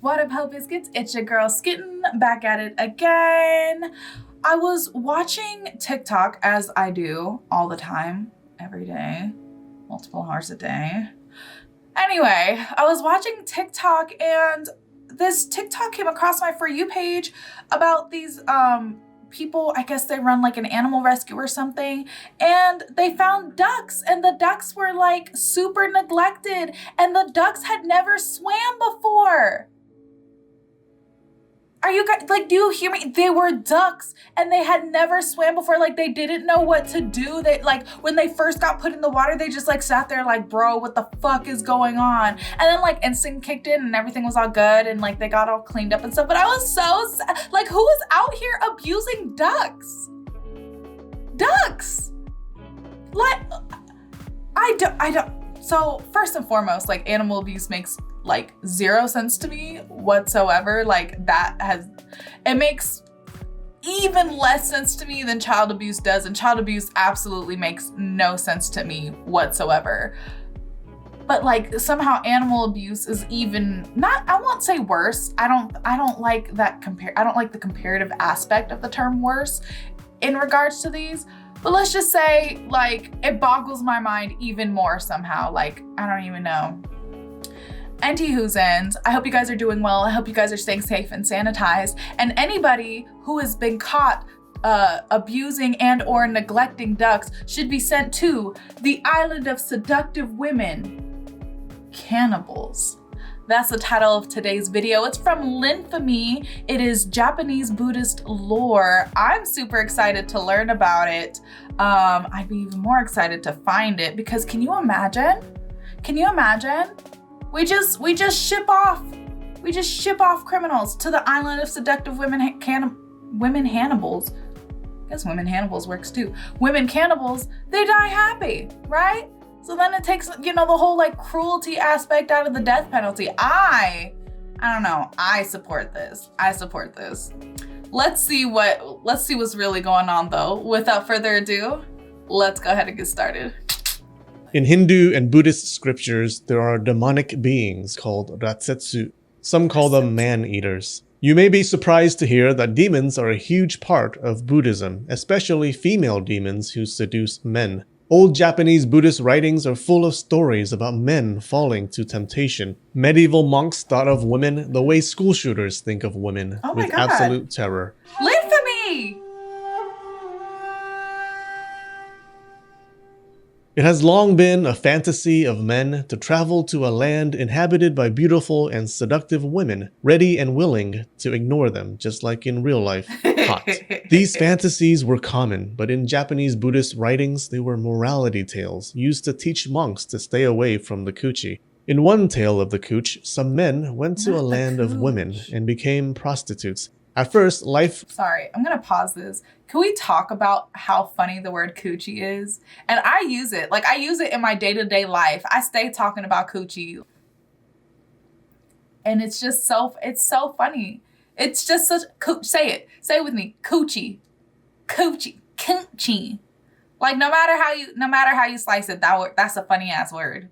What up, Hell Biscuits? It's your girl Skitten, back at it again. I was watching TikTok, as I do all the time, every day, multiple hours a day. Anyway, I was watching TikTok and this TikTok came across my For You page about these people. I guess they run like an animal rescue or something, and they found ducks, and the ducks were like super neglected, and the ducks had never swam before. Are you guys, like, do you hear me? They were ducks and they had never swam before. Like, they didn't know what to do. They, like, when they first got put in the water, they just like sat there like, bro, what the fuck is going on? And then like instinct kicked in and everything was all good and like they got all cleaned up and stuff. But I was so sad. Like, who is out here abusing ducks? Ducks! Like, I don't. So first and foremost, like, animal abuse makes like zero sense to me whatsoever. Like, it makes even less sense to me than child abuse does, and child abuse absolutely makes no sense to me whatsoever. But like, somehow animal abuse is even not, I won't say worse. I don't like that I don't like the comparative aspect of the term worse in regards to these. But let's just say, like, it boggles my mind even more somehow. Like, I don't even know. Anti-Who's-ins, I hope you guys are doing well. I hope you guys are staying safe and sanitized. And anybody who has been caught abusing and or neglecting ducks should be sent to the island of seductive women, Cannibals. That's the title of today's video. It's from Linfamy. It is Japanese Buddhist lore. I'm super excited to learn about it. I'd be even more excited to find it because can you imagine? Can you imagine? We just ship off criminals to the island of seductive women Hannibals. I guess women Hannibals works too. Women cannibals, they die happy, right? So then it takes, you know, the whole like cruelty aspect out of the death penalty. I don't know. I support this. Let's see what's really going on though. Without further ado, let's go ahead and get started. In Hindu and Buddhist scriptures, there are demonic beings called Ratsetsu. Some call them man-eaters. You may be surprised to hear that demons are a huge part of Buddhism, especially female demons who seduce men. Old Japanese Buddhist writings are full of stories about men falling to temptation. Medieval monks thought of women the way school shooters think of women, with absolute terror. Linfamy! It has long been a fantasy of men to travel to a land inhabited by beautiful and seductive women, ready and willing to ignore them, just like in real life. Hot. These fantasies were common, but in Japanese Buddhist writings, they were morality tales used to teach monks to stay away from the coochie. In one tale of the cooch, some men went to a land of women and became prostitutes. At first, life... Sorry, I'm gonna pause this. Can we talk about how funny the word coochie is? And I use it. Like, I use it in my day-to-day life. I stay talking about coochie. And it's just it's so funny. It's just such... Say it. Say it with me. Coochie. Coochie. Coochie. Like, no matter how you slice it, that's a funny-ass word.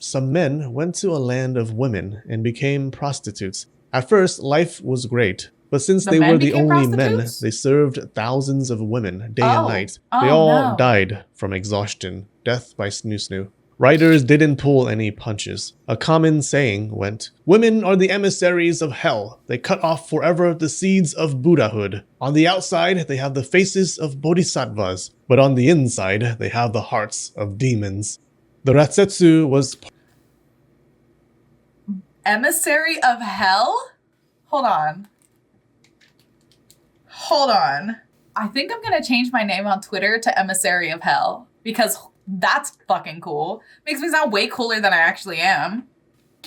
Some men went to a land of women and became prostitutes. At first, life was great. But since they were the only men, they served thousands of women day and night. They all died from exhaustion, death by snoo-snoo. Writers didn't pull any punches. A common saying went, "Women are the emissaries of hell. They cut off forever the seeds of Buddhahood. On the outside, they have the faces of bodhisattvas, but on the inside, they have the hearts of demons." The Ratsetsu was... Emissary of hell? Hold on. I think I'm gonna change my name on Twitter to Emissary of Hell because that's fucking cool. Makes me sound way cooler than I actually am.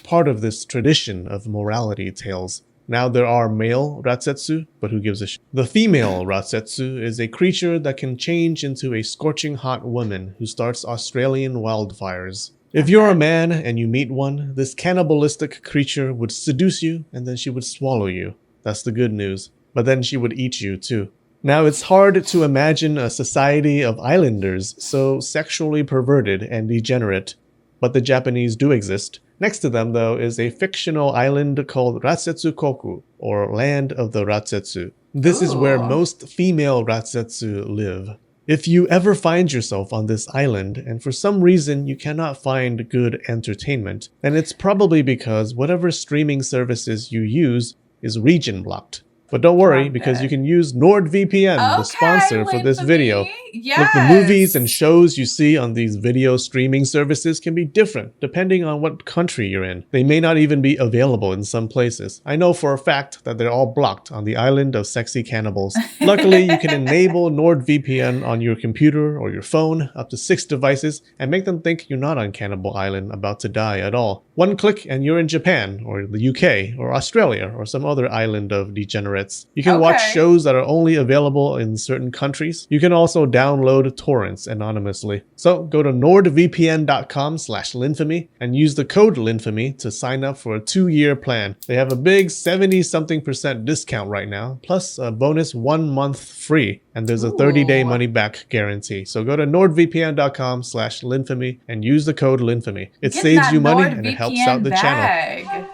Part of this tradition of morality tales. Now there are male Ratsetsu, but who gives a shit? The female Ratsetsu is a creature that can change into a scorching hot woman who starts Australian wildfires. If you're a man and you meet one, this cannibalistic creature would seduce you and then she would swallow you. That's the good news. But then she would eat you too. Now it's hard to imagine a society of islanders so sexually perverted and degenerate, but the Japanese do exist. Next to them, though, is a fictional island called Ratsetsukoku, or Land of the Ratsetsu. This is where most female Ratsetsu live. If you ever find yourself on this island, and for some reason you cannot find good entertainment, then it's probably because whatever streaming services you use is region blocked. But don't worry, because you can use NordVPN, the sponsor for this video. Yes. Look, the movies and shows you see on these video streaming services can be different depending on what country you're in. They may not even be available in some places. I know for a fact that they're all blocked on the island of sexy cannibals. Luckily, you can enable NordVPN on your computer or your phone, up to 6 devices, and make them think you're not on Cannibal Island about to die at all. One click and you're in Japan, or the UK, or Australia, or some other island of degenerates. You can watch shows that are only available in certain countries. You can also download torrents anonymously. So go to nordvpn.com/linfamy and use the code Linfamy to sign up for a 2-year plan. They have a big 70-something% discount right now, plus a bonus 1 month free. And there's a 30-day money-back guarantee. So go to nordvpn.com/linfamy and use the code Linfamy. It saves you money and it helps out the channel.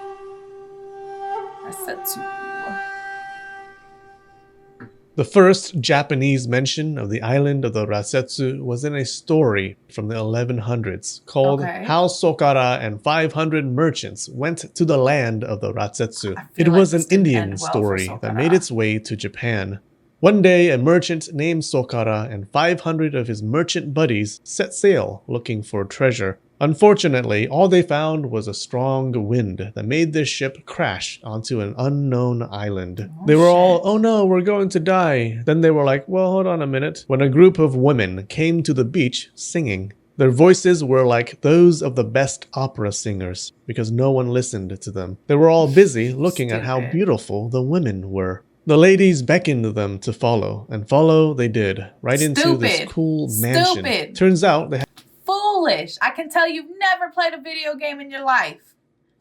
The first Japanese mention of the island of the Ratsetsu was in a story from the 1100s called How Sokara and 500 merchants went to the land of the Ratsetsu. It was an Indian story that made its way to Japan. One day, a merchant named Sokara and 500 of his merchant buddies set sail looking for treasure. Unfortunately, all they found was a strong wind that made their ship crash onto an unknown island. They were all, oh no, we're going to die. Then they were like, well, hold on a minute. When a group of women came to the beach singing. Their voices were like those of the best opera singers because no one listened to them. They were all busy looking at how beautiful the women were. The ladies beckoned them to follow, and follow they did, right into this cool mansion. Turns out they had foolish. I can tell you've never played a video game in your life.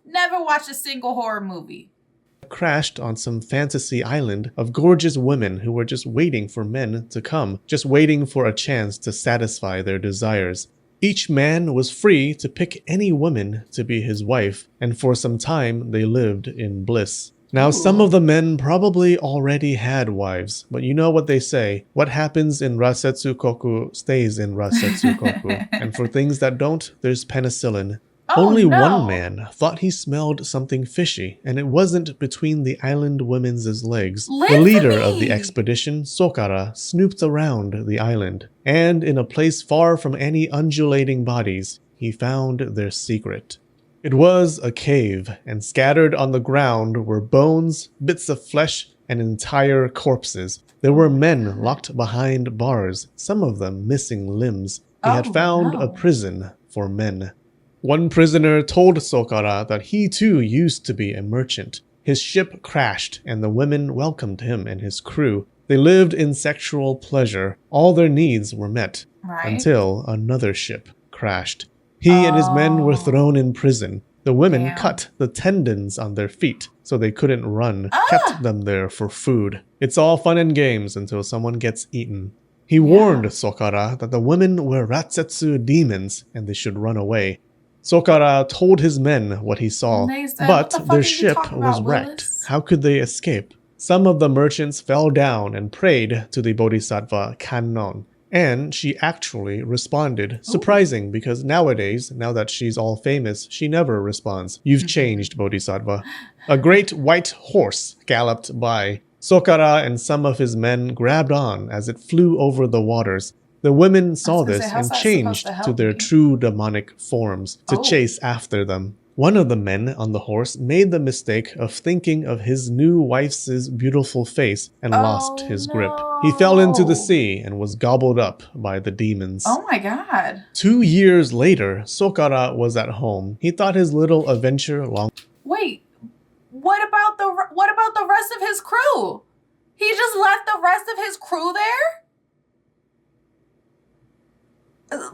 Never watched a single horror movie. Crashed on some fantasy island of gorgeous women who were just waiting for men to come, just waiting for a chance to satisfy their desires. Each man was free to pick any woman to be his wife, and for some time they lived in bliss. Now, some of the men probably already had wives, but you know what they say, what happens in Ratsetsukoku stays in Ratsetsukoku, and for things that don't, there's penicillin. Only one man thought he smelled something fishy, and it wasn't between the island women's legs. The leader of the expedition, Sokara, snooped around the island, and in a place far from any undulating bodies, he found their secret. It was a cave, and scattered on the ground were bones, bits of flesh, and entire corpses. There were men locked behind bars, some of them missing limbs. He had found a prison for men. One prisoner told Sokara that he too used to be a merchant. His ship crashed, and the women welcomed him and his crew. They lived in sexual pleasure. All their needs were met, until another ship crashed. He and his men were thrown in prison. The women cut the tendons on their feet so they couldn't run, kept them there for food. It's all fun and games until someone gets eaten. He warned Sokara that the women were Ratsetsu demons and they should run away. Sokara told his men what he saw, but their ship was wrecked. How could they escape? Some of the merchants fell down and prayed to the Bodhisattva Kannon. And she actually responded. Surprising, because nowadays, now that she's all famous, she never responds. You've changed, Bodhisattva. A great white horse galloped by. Sokara and some of his men grabbed on as it flew over the waters. The women saw this and changed to their true demonic forms to chase after them. One of the men on the horse made the mistake of thinking of his new wife's beautiful face and lost his grip. He fell into the sea and was gobbled up by the demons. Oh my god. 2 years later, Sokara was at home. He thought his little adventure long. Wait, what about the rest of his crew? He just left the rest of his crew there?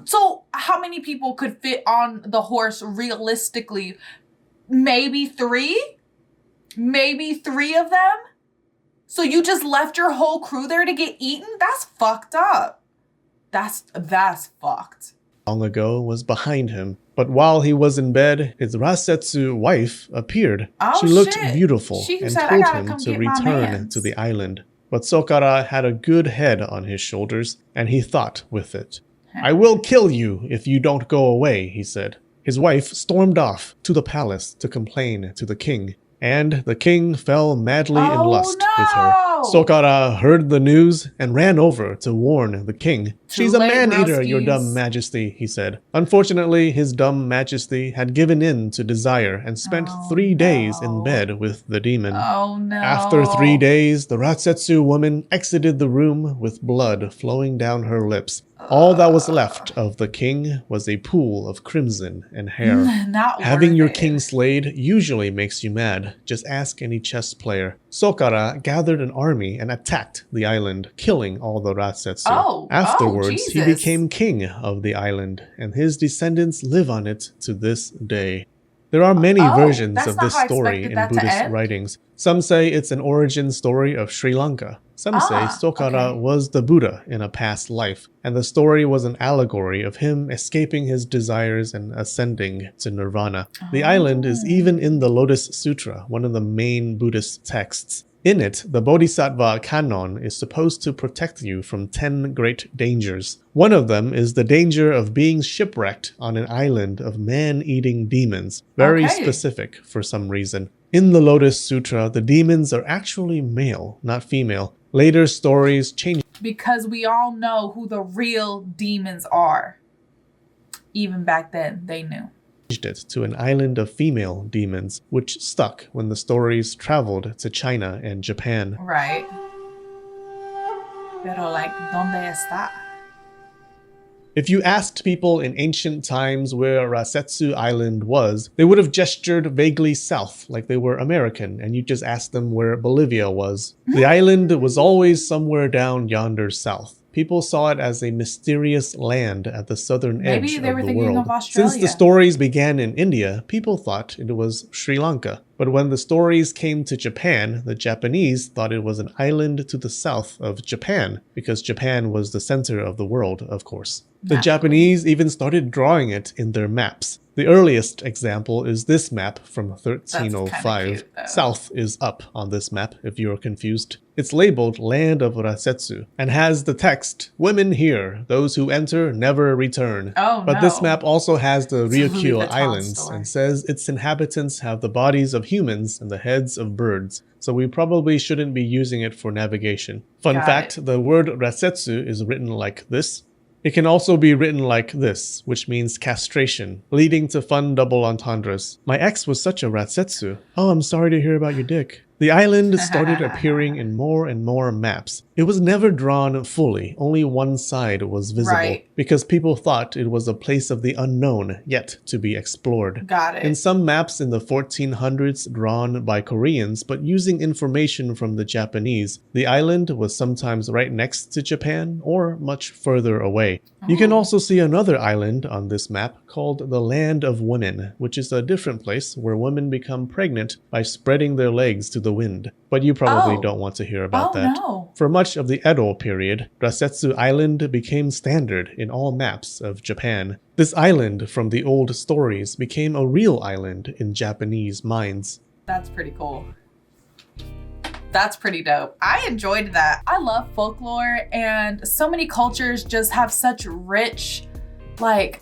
So how many people could fit on the horse realistically? Maybe 3? Maybe 3 of them? So you just left your whole crew there to get eaten? That's fucked up. That's fucked. long ago was behind him. But while he was in bed, his Rasetsu wife appeared. She looked beautiful and told him to return to the island. But Sokara had a good head on his shoulders, and he thought with it. I will kill you if you don't go away, he said. His wife stormed off to the palace to complain to the king, and the king fell madly in lust with her. Sokara heard the news and ran over to warn the king. She's a man-eater, your dumb majesty, he said. Unfortunately, his dumb majesty had given in to desire and spent 3 days in bed with the demon. After 3 days, the Rasetsu woman exited the room with blood flowing down her lips. All that was left of the king was a pool of crimson and hair. Having your king slayed usually makes you mad. Just ask any chess player. Sokara gathered an army and attacked the island, killing all the Rasetsu. Afterwards, he became king of the island, and his descendants live on it to this day. There are many versions of this story in Buddhist writings. Some say it's an origin story of Sri Lanka. Some say Sokara was the Buddha in a past life, and the story was an allegory of him escaping his desires and ascending to nirvana. The island is even in the Lotus Sutra, one of the main Buddhist texts. In it, the Bodhisattva canon is supposed to protect you from 10 great dangers. One of them is the danger of being shipwrecked on an island of man-eating demons. Very specific for some reason. In the Lotus Sutra, the demons are actually male, not female. Later stories change. Because we all know who the real demons are. Even back then, they knew. It to an island of female demons, which stuck when the stories traveled to China and Japan. Right. Pero like, ¿dónde está? If you asked people in ancient times where Rasetsu Island was, they would have gestured vaguely south, like they were American, and you just asked them where Bolivia was. The island was always somewhere down yonder south. People saw it as a mysterious land at the southern edge of the world. Since the stories began in India, people thought it was Sri Lanka. But when the stories came to Japan, the Japanese thought it was an island to the south of Japan, because Japan was the center of the world, of course. The Japanese even started drawing it in their maps. The earliest example is this map from 1305. South is up on this map, if you're confused. It's labeled Land of Rasetsu, and has the text, Women here, those who enter never return. But this map also has the Ryukyu Islands, and says its inhabitants have the bodies of humans and the heads of birds. So we probably shouldn't be using it for navigation. Fun fact, the word Rasetsu is written like this. It can also be written like this, which means castration, leading to fun double entendres. My ex was such a Rasetsu. Oh, I'm sorry to hear about your dick. The island started appearing in more and more maps. It was never drawn fully, only one side was visible, because people thought it was a place of the unknown yet to be explored. In some maps in the 1400s drawn by Koreans, but using information from the Japanese, the island was sometimes right next to Japan or much further away. You can also see another island on this map called the Land of Women, which is a different place where women become pregnant by spreading their legs to the wind. But you probably don't want to hear about that. For much of the Edo period, Rasetsu Island became standard in all maps of Japan. This island from the old stories became a real island in Japanese minds. That's pretty cool. That's pretty dope. I enjoyed that. I love folklore, and so many cultures just have such rich, like,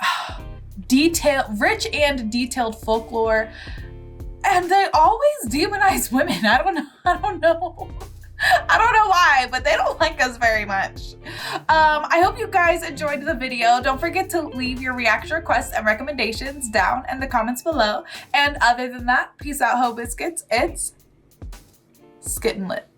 rich and detailed folklore, and they always demonize women. I don't know. I don't know why, but they don't like us very much. I hope you guys enjoyed the video. Don't forget to leave your reaction requests and recommendations down in the comments below. And other than that, peace out, Ho Biscuits. It's Skittin' Lit.